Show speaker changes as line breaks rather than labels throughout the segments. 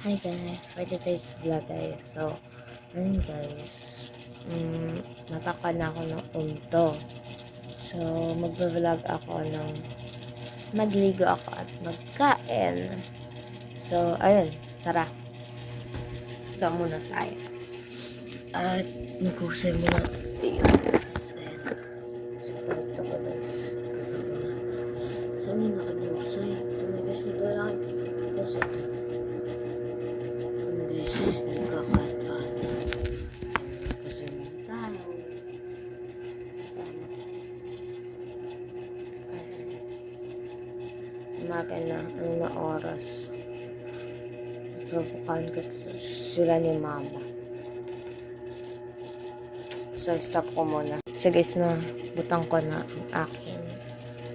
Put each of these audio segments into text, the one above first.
Hi guys, for today's vlog guys. So, ayun guys. Natakpan na ako ng unto. So, magbablog ako ng magligo ako at magkain. So, ayun. Tara. Ito muna tayo. At magkusay muna tayo guys. Ayan. So, ito ko guys. Saan yung nakikusay? Oh my gosh, hindi wala nakikusay. Guys, nagkakataan. Kasi muna tayo. Umaga na. Ano na oras? So, bukan ko sila ni mama. So, stop ko muna. So, guys, na butang ko na ang aking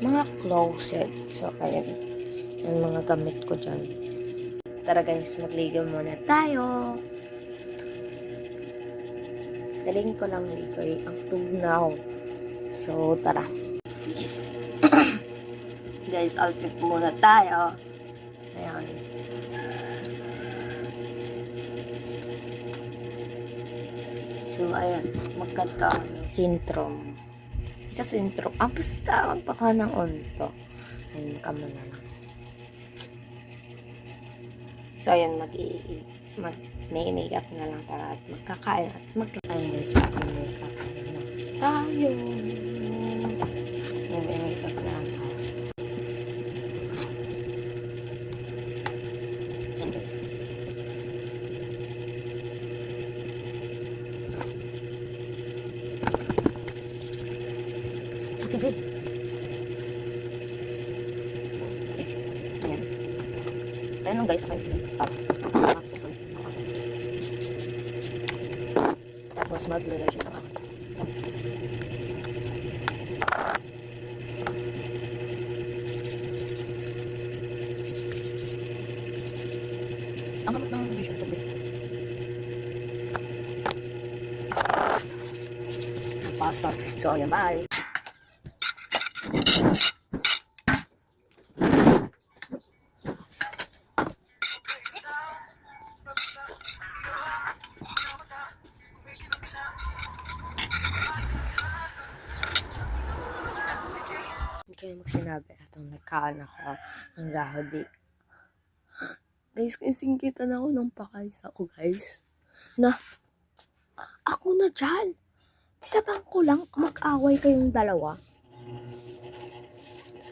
mga closet. So, ayan. Yung mga gamit ko dyan. Tara guys, magligo muna tayo. Daling ko lang ligo ang tugnaw. So, tara. Yes. Guys, outfit muna tayo. Ayan. So, ayan. Magkanta ang sintrom. Isa sintrom. Basta, magpaka ng unto. Ayan, makama na lang. So, ayan, mag-makeup na lang para at magkakain at magkakain guys, mag-makeup na tayo. Ayan, may makeup na lang tayo. Ayan guys. Ayan. Ayan lang guys, okay. Tapos mag-relation na ako. Ang kamot ng relation to be. Pasta. So, ayan, bye. Kaya magsinabi atong nagkaan ako ng gahodi. Guys, kisingkitan ako ng pakaisa ko guys. Na, ako na dyan. Sa bangko lang, mag-away kayong dalawa.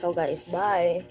So guys, bye.